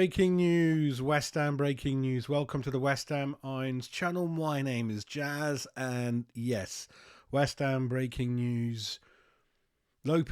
breaking news, West Ham breaking news. Welcome to the West Ham Irons channel. My name is Jazz, and yes, West Ham breaking news. Julian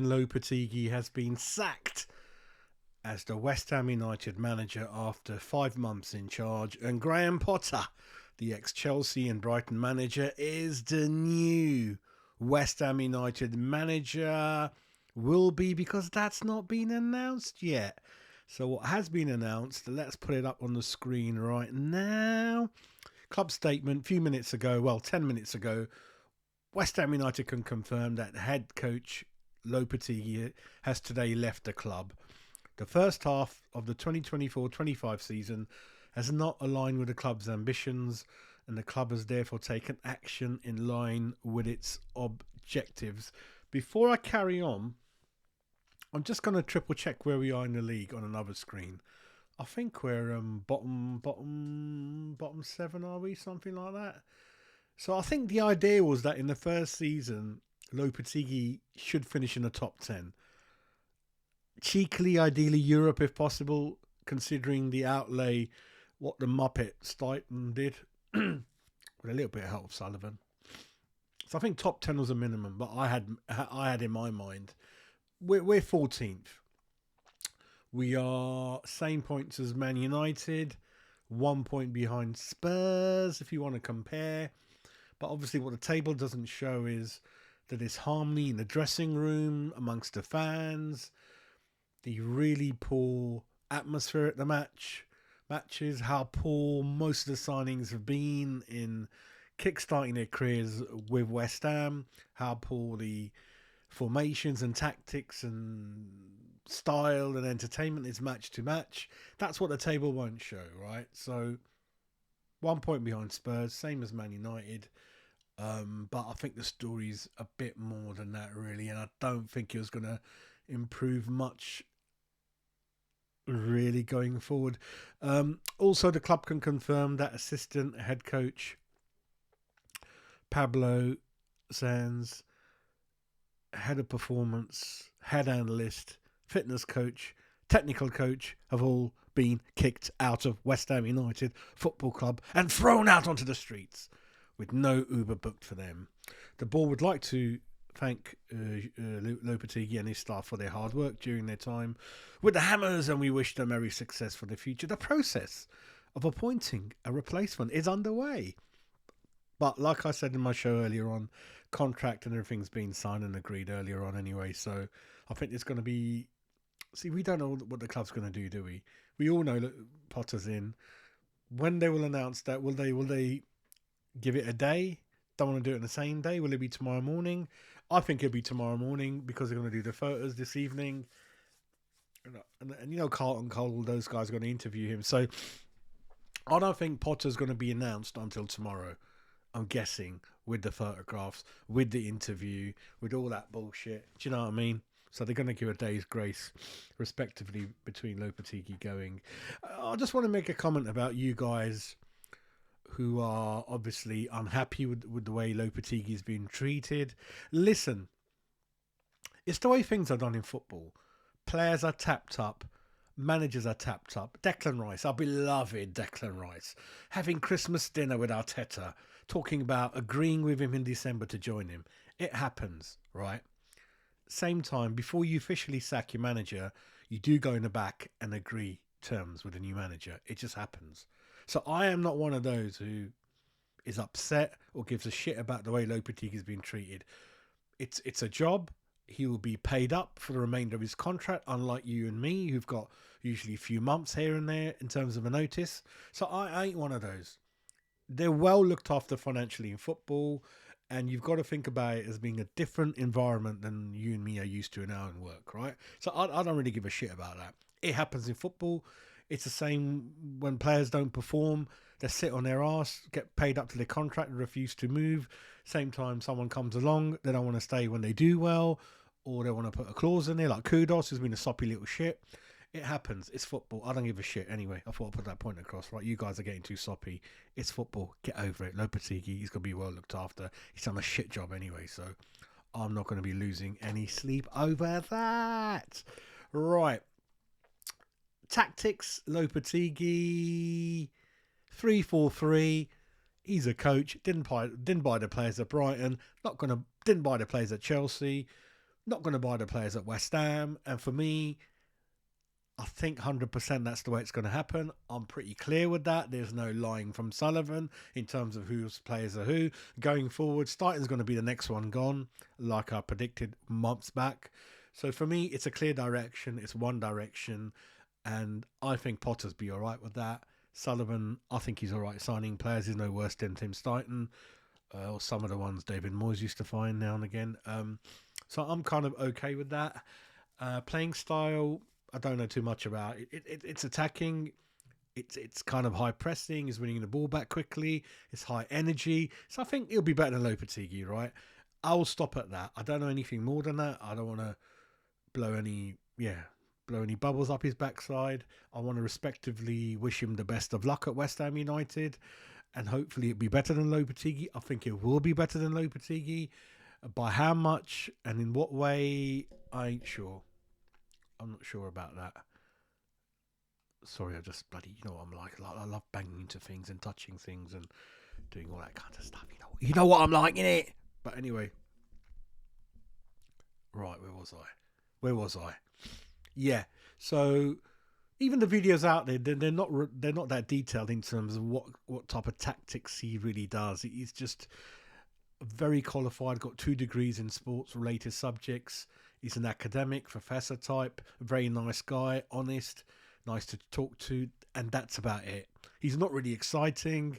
Lopetegui has been sacked as the West Ham United manager after 5 months in charge, and Graham Potter, the ex-Chelsea and Brighton manager, is the new West Ham United manager. Will be, because that's not been announced yet. So what has been announced, let's put it up on the screen right now. Club statement, a few minutes ago, well, 10 minutes ago, West Ham United can confirm that head coach Lopetegui has today left the club. The first half of the 2024-25 season has not aligned with the club's ambitions, and the club has therefore taken action in line with its objectives. Before I carry on, I'm just going to triple check where we are in the league on another screen. I think we're bottom 7, are we? Something like that. So I think the idea was that in the first season, Lopetegui should finish in the top 10. Cheekily, ideally Europe if possible, considering the outlay, what the Muppet Stighton did, with a little bit of help of Sullivan. So I think top 10 was a minimum, but I had in my mind, we're 14th. We are same points as Man United, 1 point behind Spurs if you want to compare. But obviously what the table doesn't show is that there's harmony in the dressing room amongst the fans, the really poor atmosphere at the matches, how poor most of the signings have been in kickstarting their careers with West Ham, how poor the formations and tactics and style and entertainment is match to match. That's what the table won't show, right? So 1 point behind Spurs, same as Man United. But I think the story's a bit more than that, really, and I don't think it was going to improve much really going forward. Also, the club can confirm that assistant head coach Pablo Sanz, head of performance, head analyst, fitness coach, technical coach have all been kicked out of West Ham United Football Club and thrown out onto the streets with no Uber booked for them. The board would like to thank Lopetegui and his staff for their hard work during their time with the Hammers, and we wish them every success for the future. The process of appointing a replacement is underway. But like I said in my show earlier on, contract and everything's been signed and agreed earlier on anyway. So I think it's going to be... See, we don't know what the club's going to do we? We all know that Potter's in. When they will announce that, will they give it a day? Don't want to do it on the same day. Will it be tomorrow morning? I think it'll be tomorrow morning because they're going to do the photos this evening. And you know, Carlton Cole, those guys are going to interview him. So I don't think Potter's going to be announced until tomorrow. I'm guessing, with the photographs, with the interview, with all that bullshit. Do you know what I mean? So they're going to give a day's grace, respectively, between Lopetegui going. I just want to make a comment about you guys who are obviously unhappy with the way Lopetegui's been treated. Listen, it's the way things are done in football. Players are tapped up. Managers are tapped up. Declan Rice, our beloved Declan Rice, having Christmas dinner with Arteta, talking about agreeing with him in December to join him. It happens, right? Same time, before you officially sack your manager, you do go in the back and agree terms with a new manager. It just happens. So I am not one of those who is upset or gives a shit about the way Lopetegui has been treated. It's a job. He will be paid up for the remainder of his contract, unlike you and me, who've got usually a few months here and there in terms of a notice. So I ain't one of those. They're well looked after financially in football, and you've got to think about it as being a different environment than you and me are used to in our own work, right? So I don't really give a shit about that. It happens in football. It's the same when players don't perform. They sit on their arse, get paid up to their contract and refuse to move. Same time someone comes along, they don't want to stay when they do well, or they want to put a clause in there, like Kudos, who's been a soppy little shit. It happens. It's football. I don't give a shit. Anyway, I thought I'd put that point across. Right, you guys are getting too soppy. It's football. Get over it. Lopetegui, he's going to be well looked after. He's done a shit job anyway, so I'm not going to be losing any sleep over that. Right. Tactics, Lopetegui, 3-4-3. He's a coach. Didn't buy the players at Brighton. Didn't buy the players at Chelsea. Not gonna buy the players at West Ham. And for me, I think 100% that's the way it's going to happen. I'm pretty clear with that. There's no lying from Sullivan in terms of whose players are who. Going forward, Stighton's going to be the next one gone, like I predicted months back. So for me, it's a clear direction. It's one direction. And I think Potter's be all right with that. Sullivan, I think he's all right signing players. He's no worse than Tim Stighton or some of the ones David Moyes used to find now and again. So I'm kind of okay with that. Playing style, I don't know too much about. It's attacking. It's kind of high pressing. It's winning the ball back quickly. It's high energy. So I think it'll be better than Lopetegui, right? I'll stop at that. I don't know anything more than that. I don't want to blow any bubbles up his backside. I want to respectively wish him the best of luck at West Ham United, and hopefully it'll be better than Lopetegui. I think it will be better than Lopetegui. By how much and in what way, I ain't sure. I'm not sure about that. Sorry, I just bloody, you know what I'm like. I love banging into things and touching things and doing all that kind of stuff. You know what I'm like, innit? But anyway, right, Where was I? Yeah. So even the videos out there, they're not that detailed in terms of what type of tactics he really does. He's just very qualified, got 2 degrees in sports related subjects. He's an academic, professor type, a very nice guy, honest, nice to talk to, and that's about it. He's not really exciting.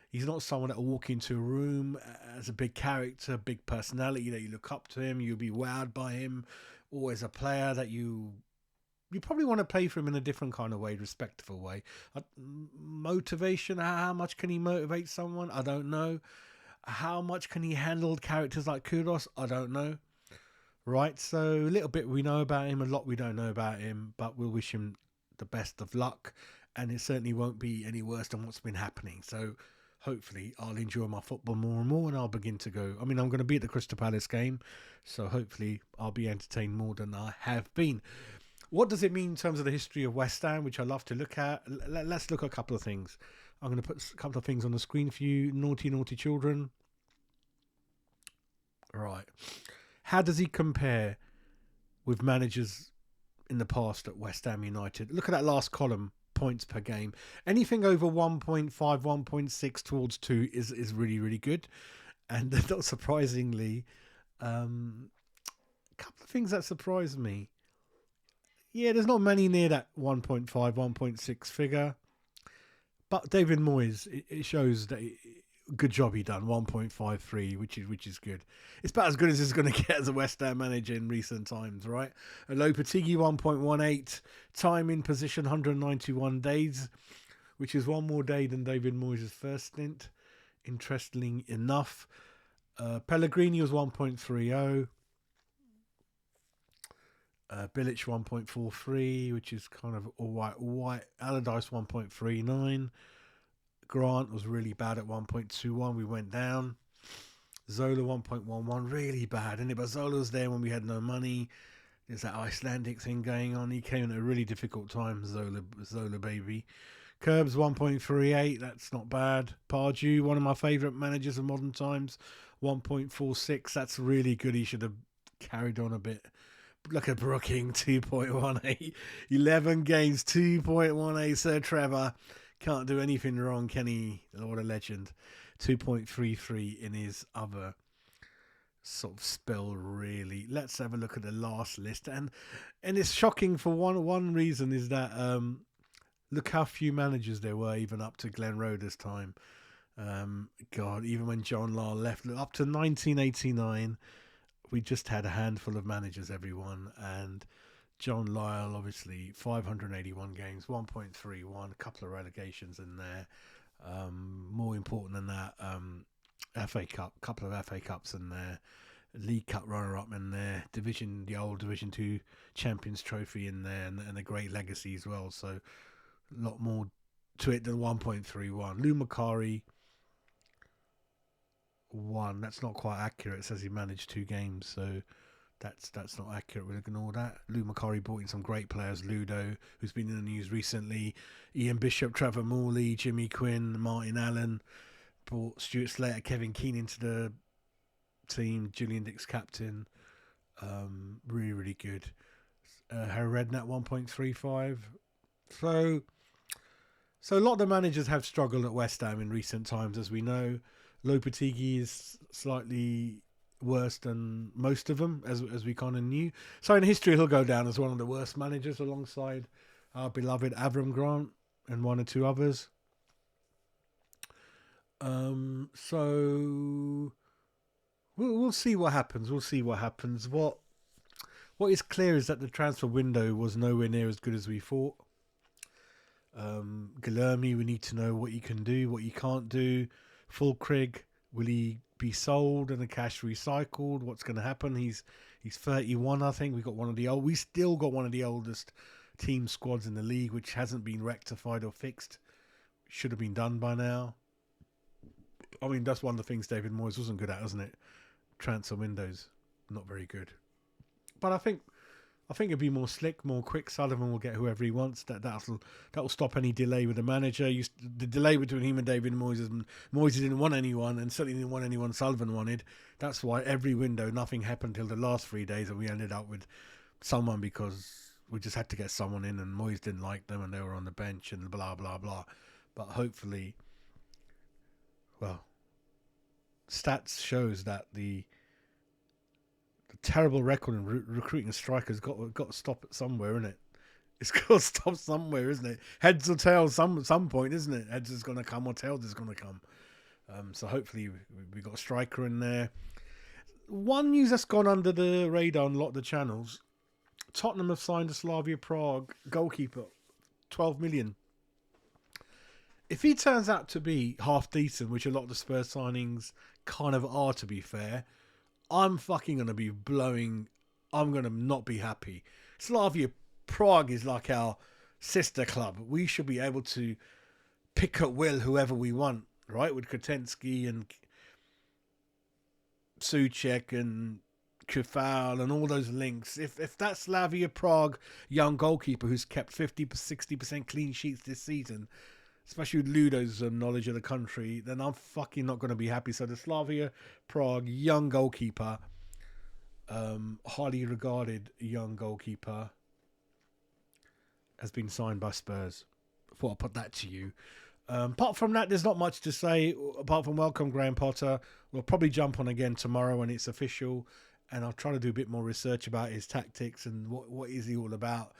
He's not someone that will walk into a room as a big character, big personality that you look up to him, you'll be wowed by him, or as a player that you probably want to play for him in a different kind of way, respectful way. Motivation, how much can he motivate someone? I don't know. How much can he handle characters like Kudos? I don't know. Right, so a little bit we know about him, a lot we don't know about him, but we'll wish him the best of luck, and it certainly won't be any worse than what's been happening. So hopefully I'll enjoy my football more and more, and I'll begin to go. I mean, I'm going to be at the Crystal Palace game, so hopefully I'll be entertained more than I have been. What does it mean in terms of the history of West Ham, which I love to look at? Let's look at a couple of things. I'm going to put a couple of things on the screen for you, naughty children. Right. How does he compare with managers in the past at West Ham United? Look at that last column, points per game. Anything over 1.5, 1.6 towards 2 is really, really good. And not surprisingly, a couple of things that surprised me. Yeah, there's not many near that 1.5, 1.6 figure. But David Moyes, it shows that good job he done, 1.53, which is good. It's about as good as it's going to get as a West Ham manager in recent times, right? Lopetegui 1.18, time in position 191 days, which is one more day than David Moyes' first stint. Interestingly enough, Pellegrini was 1.30. Bilic 1.43, which is kind of all right. Allardyce 1.39. Grant was really bad at 1.21. We went down. Zola 1.11, really bad, isn't it? But Zola was there when we had no money. There's that Icelandic thing going on. He came at a really difficult time, Zola baby. Curbs 1.38, that's not bad. Pardew, one of my favourite managers of modern times, 1.46, that's really good. He should have carried on a bit. Look at Brooking, 2.18. 11 games, 2.18. Sir Trevor can't do anything wrong, can he? What a legend. 2.33 in his other sort of spell, really. Let's have a look at the last list. And it's shocking for one reason is that look how few managers there were even up to Glenn Roeder's time. God, even when John Lyle left, up to 1989, we just had a handful of managers, everyone. And John Lyle, obviously, 581 games, 1.31, a couple of relegations in there. More important than that, FA Cup, couple of FA Cups in there, League Cup runner-up in there, the old Division 2 Champions Trophy in there, and a great legacy as well. So a lot more to it than 1.31. Lou Macari, 1. That's not quite accurate. It says he managed 2 games, so That's not accurate. We'll ignore that. Lou Macari brought in some great players. Ludo, who's been in the news recently. Ian Bishop, Trevor Morley, Jimmy Quinn, Martin Allen. Brought Stuart Slater, Kevin Keane into the team. Julian Dix captain. Really, really good. Harry Redknapp 1.35. So a lot of the managers have struggled at West Ham in recent times, as we know. Lopetegui is slightly worse than most of them, as we kind of knew. So in history, he'll go down as one of the worst managers alongside our beloved Avram Grant and one or two others. So we'll see what happens. What is clear is that the transfer window was nowhere near as good as we thought. Guilherme, we need to know what he can do, what he can't do. Fulkrug, will he be sold and the cash recycled? What's going to happen? He's 31, I think. We still got one of the oldest team squads in the league, which hasn't been rectified or fixed. Should have been done by now. I mean, that's one of the things David Moyes wasn't good at, wasn't it? Transfer windows, not very good. But I think it'd be more slick, more quick. Sullivan will get whoever he wants. That'll stop any delay with the manager. The delay between him and David Moyes is Moyes didn't want anyone, and certainly didn't want anyone Sullivan wanted. That's why every window nothing happened till the last 3 days, and we ended up with someone because we just had to get someone in, and Moyes didn't like them, and they were on the bench, and blah blah blah. But hopefully, well, stats shows that the terrible record in recruiting strikers got to stop at somewhere, isn't it? It's got to stop somewhere, isn't it? Heads or tails, some point, isn't it? Heads is going to come or tails is going to come. So hopefully we got a striker in there. One news that's gone under the radar on a lot of the channels: Tottenham have signed a Slavia Prague goalkeeper, 12 million. If he turns out to be half decent, which a lot of the Spurs signings kind of are, to be fair, I'm fucking going to be blowing. I'm going to not be happy. Slavia Prague is like our sister club. We should be able to pick at will whoever we want, right? With Kotensky and Souček and Kufal and all those links. If that Slavia Prague young goalkeeper who's kept 50-60% clean sheets this season, especially with Ludo's knowledge of the country, then I'm fucking not going to be happy. So the Slavia Prague young goalkeeper, highly regarded young goalkeeper, has been signed by Spurs. I thought I'd put that to you. Apart from that, there's not much to say, apart from welcome Graham Potter. We'll probably jump on again tomorrow when it's official, and I'll try to do a bit more research about his tactics and what is he all about.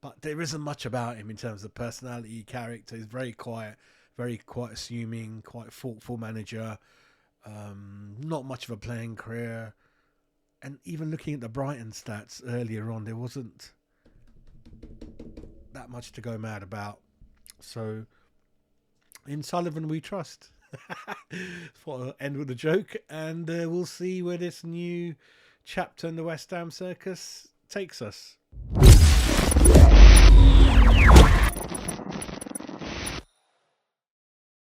But there isn't much about him in terms of personality, character. He's very quiet, assuming, quite thoughtful manager. Not much of a playing career. And even looking at the Brighton stats earlier on, there wasn't that much to go mad about. So, in Sullivan we trust. Thought I'll end with a joke. And we'll see where this new chapter in the West Ham circus takes us.